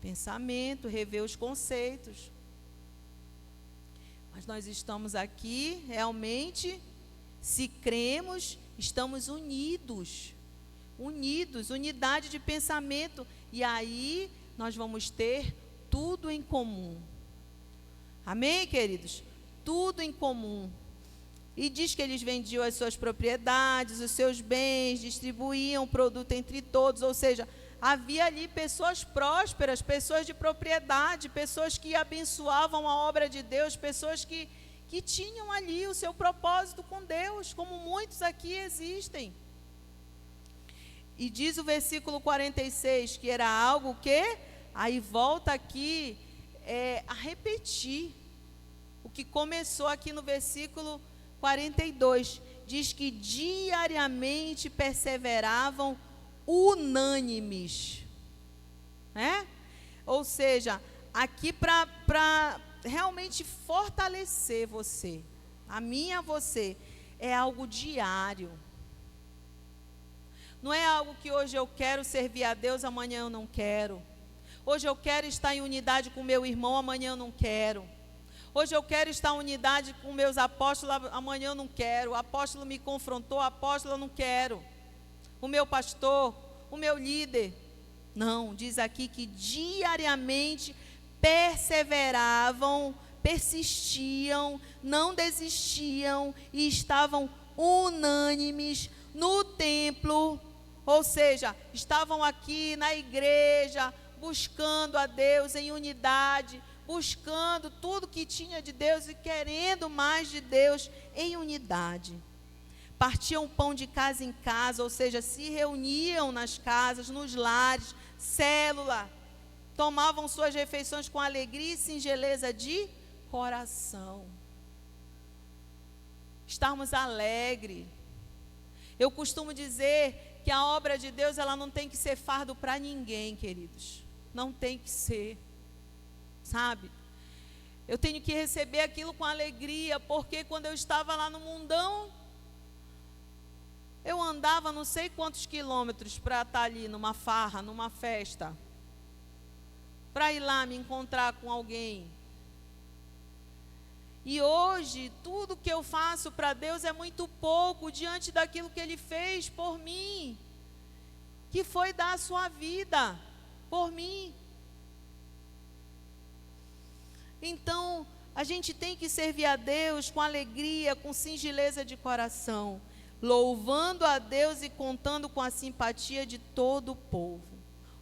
Speaker 1: Pensamento, rever os conceitos. Mas nós estamos aqui, realmente, se cremos, estamos unidos. Unidos, unidade de pensamento. E aí, nós vamos ter tudo em comum. Amém, queridos? Tudo em comum. E diz que eles vendiam as suas propriedades, os seus bens, distribuíam o produto entre todos, ou seja, havia ali pessoas prósperas, pessoas de propriedade, pessoas que abençoavam a obra de Deus, pessoas que tinham ali o seu propósito com Deus, como muitos aqui existem. E diz o versículo 46, que era algo que, aí volta aqui a repetir o que começou aqui no versículo 42, diz que diariamente perseveravam unânimes, né? Ou seja, aqui para realmente fortalecer você, a mim e a você, é algo diário. Não é algo que hoje eu quero servir a Deus, amanhã eu não quero. Hoje eu quero estar em unidade com meu irmão, amanhã eu não quero. Hoje eu quero estar em unidade com meus apóstolos, amanhã eu não quero. O apóstolo me confrontou, apóstolo eu não quero. O meu pastor, o meu líder. Não, diz aqui que diariamente perseveravam, persistiam, não desistiam e estavam unânimes no templo. Ou seja, estavam aqui na igreja, buscando a Deus em unidade, buscando tudo que tinha de Deus e querendo mais de Deus em unidade. Partiam pão de casa em casa, ou seja, se reuniam nas casas, nos lares, célula, tomavam suas refeições com alegria e singeleza de coração. Estarmos alegres. Eu costumo dizer que a obra de Deus, ela não tem que ser fardo para ninguém, queridos. Não tem que ser. Sabe? Eu tenho que receber aquilo com alegria, porque quando eu estava lá no mundão, eu andava não sei quantos quilômetros para estar ali numa farra, numa festa, para ir lá me encontrar com alguém. E hoje, tudo que eu faço para Deus é muito pouco diante daquilo que Ele fez por mim, que foi dar a sua vida por mim. Então, a gente tem que servir a Deus com alegria, com singeleza de coração, louvando a Deus e contando com a simpatia de todo o povo.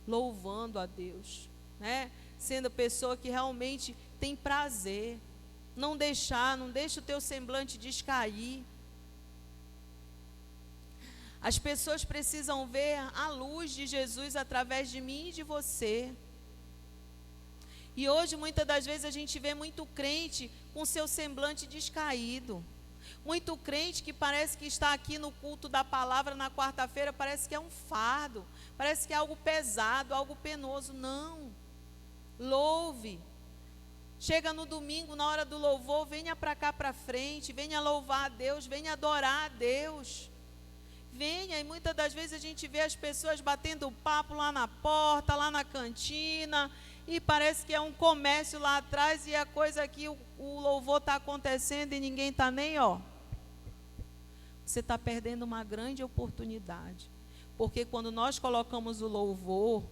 Speaker 1: Louvando a Deus, né? Sendo pessoa que realmente tem prazer. Não deixa o teu semblante descair. As pessoas precisam ver a luz de Jesus através de mim e de você. E hoje, muitas das vezes, a gente vê muito crente com seu semblante descaído. Muito crente que parece que está aqui no culto da palavra na quarta-feira, parece que é um fardo, parece que é algo pesado, algo penoso. Não. Louve. Chega no domingo, na hora do louvor, venha para cá para frente, venha louvar a Deus, venha adorar a Deus. venha, e muitas das vezes a gente vê as pessoas batendo papo lá na porta, lá na cantina, e parece que é um comércio lá atrás, e a coisa aqui, o louvor está acontecendo e ninguém está nem, ó. Você está perdendo uma grande oportunidade, porque quando nós colocamos o louvor,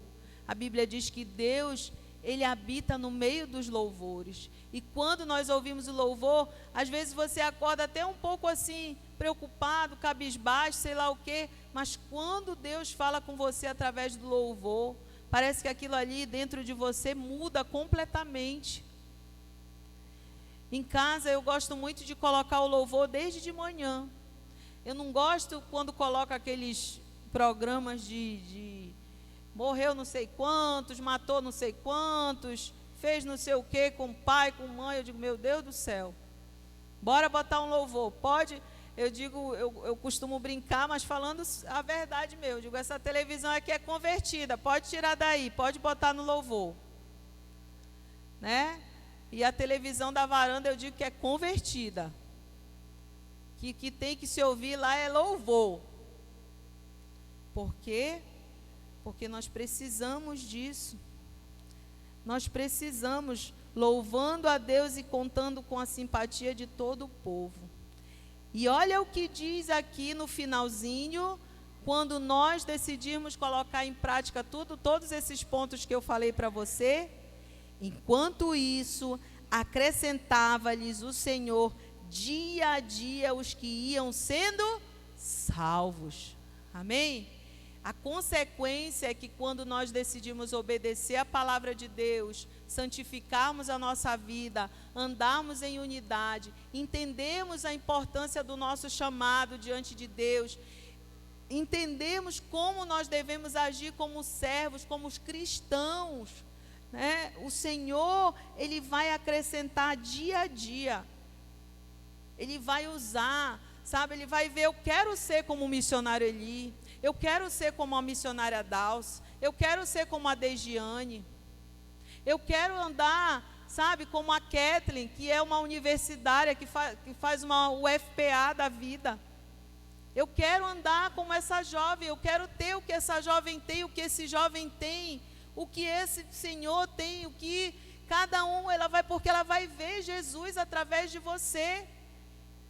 Speaker 1: a Bíblia diz que Deus, Ele habita no meio dos louvores, e quando nós ouvimos o louvor, às vezes você acorda até um pouco assim, preocupado, cabisbaixo, sei lá o quê, mas quando Deus fala com você através do louvor, parece que aquilo ali dentro de você muda completamente. Em casa eu gosto muito de colocar o louvor desde de manhã. Eu não gosto quando coloca aqueles programas de morreu não sei quantos, matou não sei quantos, fez não sei o que com o pai, com a mãe. Eu digo, meu Deus do céu, bora botar um louvor, pode? Eu digo, eu costumo brincar, mas falando a verdade mesmo, eu digo, essa televisão aqui é convertida, pode tirar daí, pode botar no louvor, né? E a televisão da varanda eu digo que é convertida, que tem que se ouvir lá é louvor. Por quê? Porque nós precisamos disso. Nós precisamos, louvando a Deus e contando com a simpatia de todo o povo. E olha o que diz aqui no finalzinho, quando nós decidimos colocar em prática todos esses pontos que eu falei para você. Enquanto isso, acrescentava-lhes o Senhor dia a dia os que iam sendo salvos. Amém? A consequência é que quando nós decidimos obedecer a palavra de Deus, santificarmos a nossa vida, andarmos em unidade, entendemos a importância do nosso chamado diante de Deus, entendemos como nós devemos agir como servos, como os cristãos, né? O Senhor, Ele vai acrescentar dia a dia. Ele vai usar, sabe? Ele vai ver, eu quero ser como o missionário Eli, eu quero ser como a missionária Dalce, eu quero ser como a Degiane, eu quero andar, sabe, como a Kathleen, que é uma universitária, que faz uma UFPA da vida. Eu quero andar como essa jovem, eu quero ter o que essa jovem tem, o que esse jovem tem, o que esse senhor tem, o que cada um, porque ela vai ver Jesus através de você.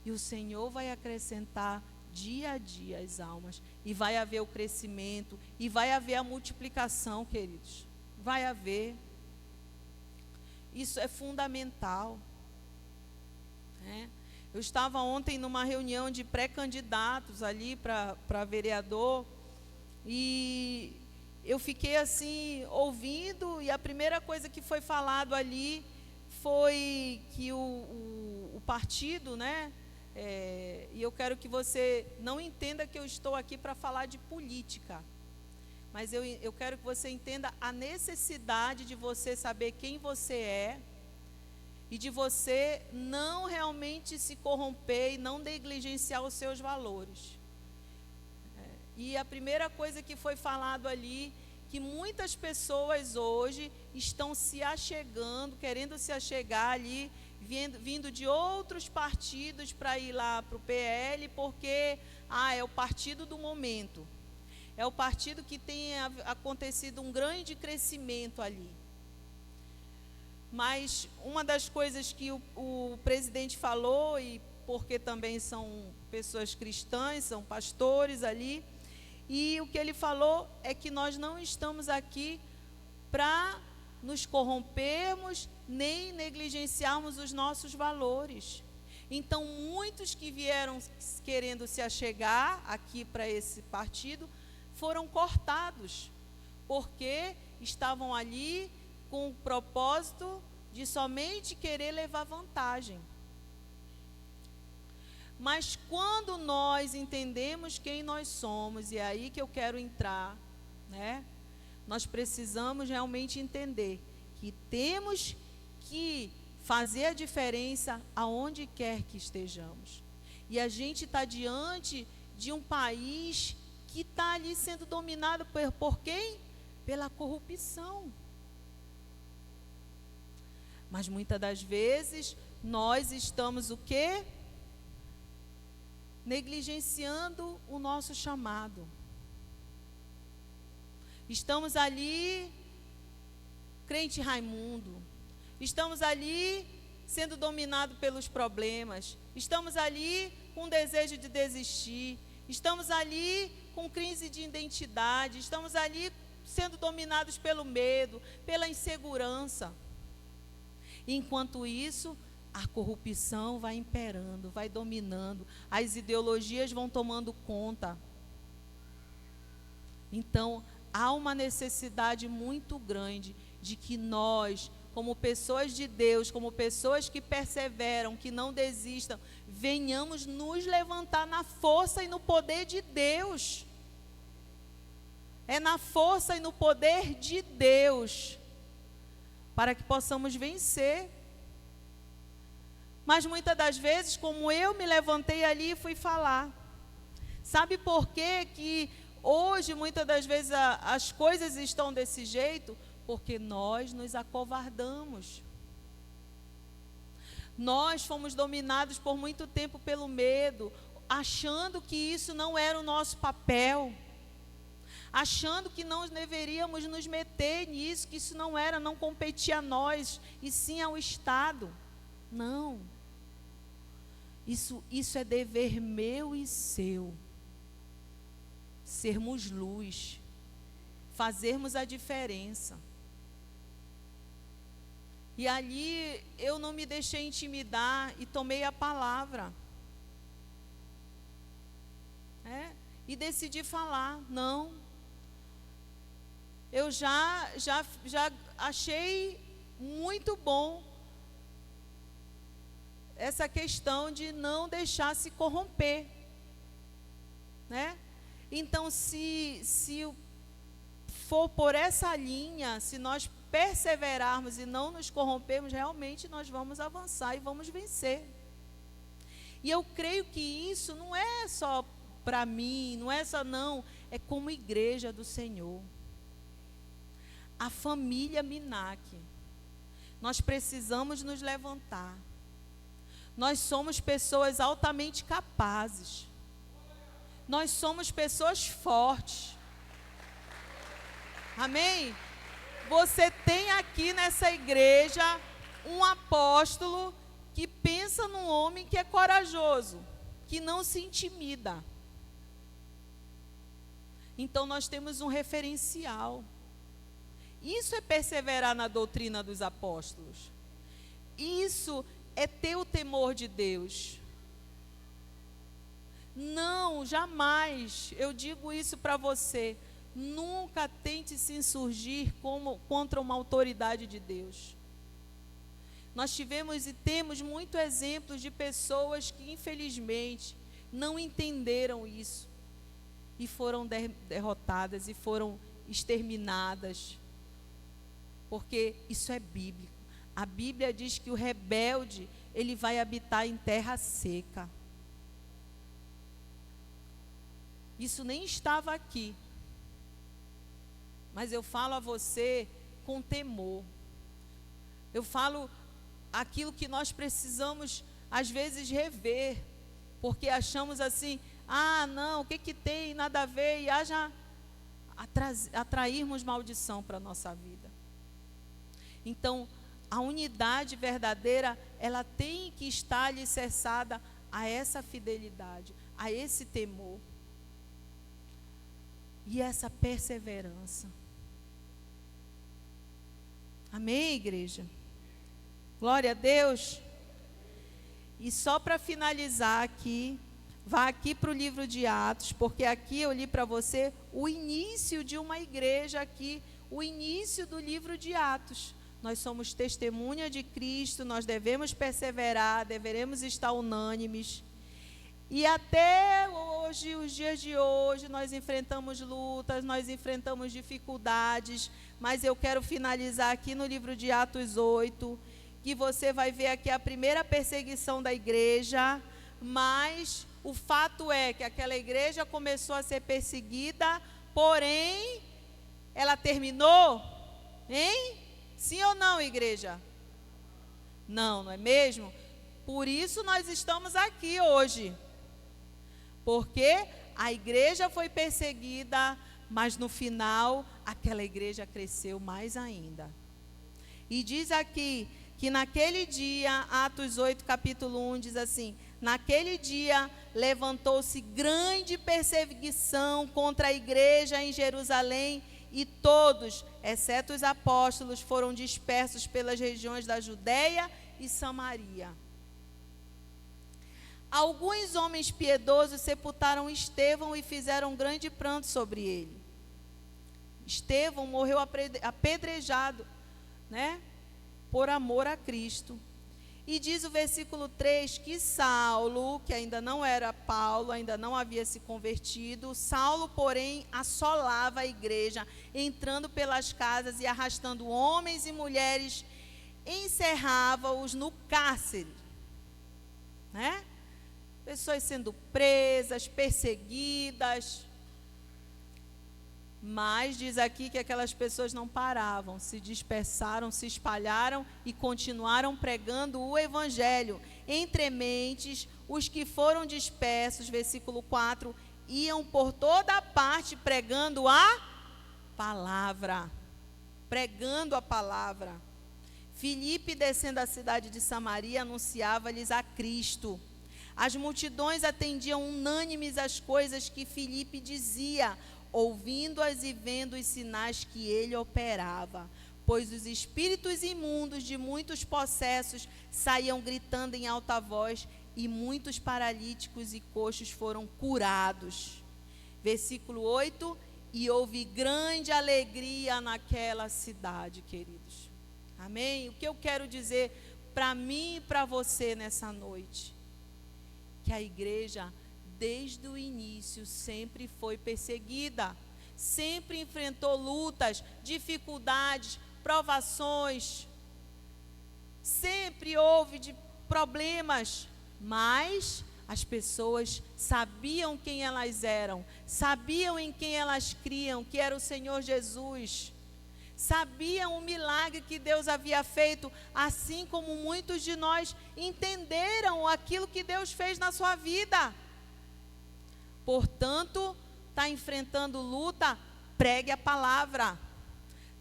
Speaker 1: E o Senhor vai acrescentar dia a dia as almas. E vai haver o crescimento. E vai haver a multiplicação, queridos. Vai haver. Isso é fundamental. Né? Eu estava ontem numa reunião de pré-candidatos ali para vereador. E eu fiquei assim, ouvindo. E a primeira coisa que foi falado ali foi que o partido, né? E eu quero que você não entenda que eu estou aqui para falar de política, mas eu quero que você entenda a necessidade de você saber quem você é e de você não realmente se corromper e não negligenciar os seus valores. E a primeira coisa que foi falado ali, que muitas pessoas hoje estão se achegando, querendo se achegar ali, vindo de outros partidos para ir lá para o PL, porque é o partido do momento, é o partido que tem acontecido um grande crescimento ali. Mas uma das coisas que o presidente falou, e porque também são pessoas cristãs, são pastores ali, e o que ele falou é que nós não estamos aqui para nos corrompermos, nem negligenciarmos os nossos valores. Então, muitos que vieram querendo se achegar aqui para esse partido, foram cortados, porque estavam ali com o propósito de somente querer levar vantagem. Mas quando nós entendemos quem nós somos, e é aí que eu quero entrar, né? Nós precisamos realmente entender que temos que fazer a diferença aonde quer que estejamos. E a gente está diante de um país que está ali sendo dominado por quem? Pela corrupção. Mas muitas das vezes nós estamos o quê? negligenciando o nosso chamado. Estamos ali, crente Raimundo, estamos ali sendo dominados pelos problemas, estamos ali com desejo de desistir, estamos ali com crise de identidade, estamos ali sendo dominados pelo medo, pela insegurança. Enquanto isso, a corrupção vai imperando, vai dominando, as ideologias vão tomando conta. Então, há uma necessidade muito grande de que nós, como pessoas de Deus, como pessoas que perseveram, que não desistam, venhamos nos levantar na força e no poder de Deus. É na força e no poder de Deus, para que possamos vencer. Mas muitas das vezes, como eu me levantei ali e fui falar, sabe por quê que hoje, muitas das vezes, as coisas estão desse jeito? Porque nós nos acovardamos. Nós fomos dominados por muito tempo pelo medo, achando que isso não era o nosso papel, achando que não deveríamos nos meter nisso, que isso não competia a nós, e sim ao Estado. Não. Isso é dever meu e seu. Sermos luz, fazermos a diferença. E ali eu não me deixei intimidar e tomei a palavra. E decidi falar, não. Eu já achei muito bom essa questão de não deixar se corromper, né? Então, se for por essa linha, se nós perseverarmos e não nos corrompermos, realmente nós vamos avançar e vamos vencer. E eu creio que isso não é só para mim, não é só não, é como igreja do Senhor. A família Minac, nós precisamos nos levantar. Nós somos pessoas altamente capazes. Nós somos pessoas fortes. Amém? Você tem aqui nessa igreja um apóstolo que pensa num homem que é corajoso, que não se intimida. Então nós temos um referencial. Isso é perseverar na doutrina dos apóstolos. Isso é ter o temor de Deus. Não, jamais, eu digo isso para você, nunca tente se insurgir contra uma autoridade de Deus. Nós tivemos e temos muitos exemplos de pessoas que, infelizmente, não entenderam isso e foram derrotadas e foram exterminadas, porque isso é bíblico. A Bíblia diz que o rebelde, ele vai habitar em terra seca. Isso nem estava aqui, mas eu falo a você com temor. Eu falo aquilo que nós precisamos, às vezes, rever, porque achamos assim, não, o que tem, nada a ver, e haja atrairmos maldição para a nossa vida. Então, a unidade verdadeira, ela tem que estar alicerçada a essa fidelidade, a esse temor e essa perseverança. Amém, igreja? Glória a Deus. E só para finalizar aqui, vá aqui para o livro de Atos, porque aqui eu li para você o início de uma igreja aqui, o início do livro de Atos. Nós somos testemunha de Cristo, nós devemos perseverar, deveremos estar unânimes. E até hoje, os dias de hoje, nós enfrentamos lutas, nós enfrentamos dificuldades, mas eu quero finalizar aqui no livro de Atos 8, que você vai ver aqui a primeira perseguição da igreja, mas o fato é que aquela igreja começou a ser perseguida, porém, ela terminou, hein? Sim ou não, igreja? Não, não é mesmo? Por isso nós estamos aqui hoje. Porque a igreja foi perseguida, mas no final aquela igreja cresceu mais ainda. E diz aqui que naquele dia, Atos 8, capítulo 1, diz assim: naquele dia levantou-se grande perseguição contra a igreja em Jerusalém, e todos, exceto os apóstolos, foram dispersos pelas regiões da Judéia e Samaria. Alguns homens piedosos sepultaram Estevão e fizeram um grande pranto sobre ele. Estevão morreu apedrejado, né, por amor a Cristo. E diz o versículo 3 que Saulo, que ainda não era Paulo, ainda não havia se convertido, Saulo, porém, assolava a igreja, entrando pelas casas e arrastando homens e mulheres, encerrava-os no cárcere, né? Pessoas sendo presas, perseguidas. Mas diz aqui que aquelas pessoas não paravam, se dispersaram, se espalharam e continuaram pregando o evangelho. Entre mentes, os que foram dispersos, versículo 4, iam por toda parte pregando a palavra. Pregando a palavra. Filipe, descendo a cidade de Samaria, anunciava-lhes a Cristo. As multidões atendiam unânimes às coisas que Filipe dizia, ouvindo-as e vendo os sinais que ele operava, pois os espíritos imundos de muitos possessos saíam gritando em alta voz, e muitos paralíticos e coxos foram curados. Versículo 8, e houve grande alegria naquela cidade, queridos. Amém? O que eu quero dizer para mim e para você nessa noite? Que a igreja, desde o início, sempre foi perseguida, sempre enfrentou lutas, dificuldades, provações, sempre houve problemas, mas as pessoas sabiam quem elas eram, sabiam em quem elas criam, que era o Senhor Jesus, sabiam o milagre que Deus havia feito, assim como muitos de nós entenderam aquilo que Deus fez na sua vida. Portanto, está enfrentando luta, pregue a palavra.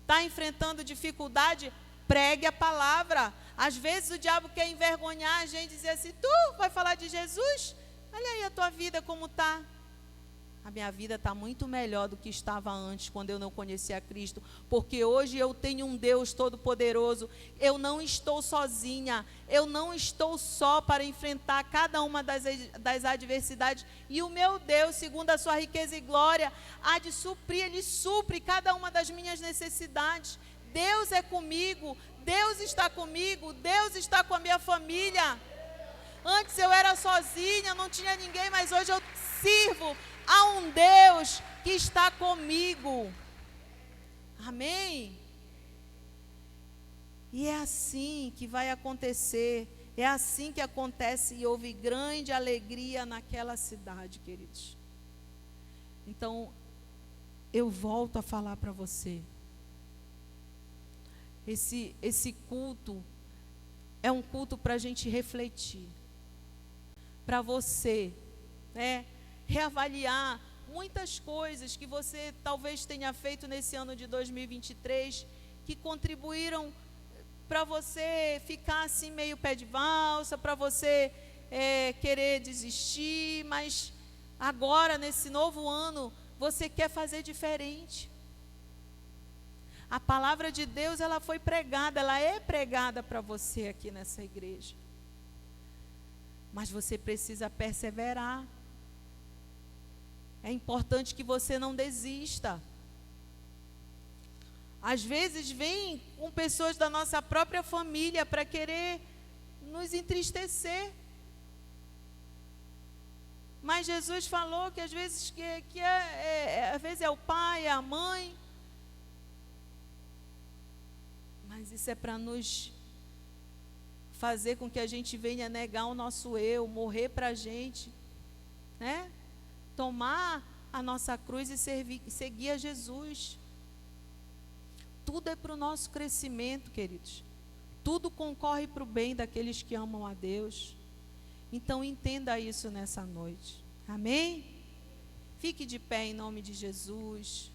Speaker 1: Está enfrentando dificuldade, pregue a palavra. Às vezes o diabo quer envergonhar a gente e dizer assim: tu vai falar de Jesus? Olha aí a tua vida como está. A minha vida está muito melhor do que estava antes, quando eu não conhecia Cristo, porque hoje eu tenho um Deus todo-poderoso. Eu não estou sozinha, eu não estou só para enfrentar cada uma das adversidades, e o meu Deus, segundo a sua riqueza e glória, há de suprir, Ele supre cada uma das minhas necessidades. Deus é comigo, Deus está comigo, Deus está com a minha família. Antes eu era sozinha, não tinha ninguém, mas hoje eu sirvo a um Deus que está comigo. Amém? E é assim que vai acontecer, é assim que acontece, e houve grande alegria naquela cidade, queridos. Então, eu volto a falar para você, esse culto é um culto para a gente refletir, para você, né, reavaliar muitas coisas que você talvez tenha feito nesse ano de 2023, que contribuíram para você ficar assim meio pé de valsa, para você querer desistir, mas agora nesse novo ano você quer fazer diferente. A palavra de Deus, ela foi pregada, ela é pregada para você aqui nessa igreja, mas você precisa perseverar. É importante que você não desista. Às vezes vem com pessoas da nossa própria família para querer nos entristecer. Mas Jesus falou que às vezes às vezes é o pai, é a mãe. Mas isso é para nos fazer com que a gente venha negar o nosso eu, morrer para a gente, né? Tomar a nossa cruz e seguir a Jesus. Tudo é para o nosso crescimento, queridos. Tudo concorre para o bem daqueles que amam a Deus. Então entenda isso nessa noite. Amém? Fique de pé em nome de Jesus.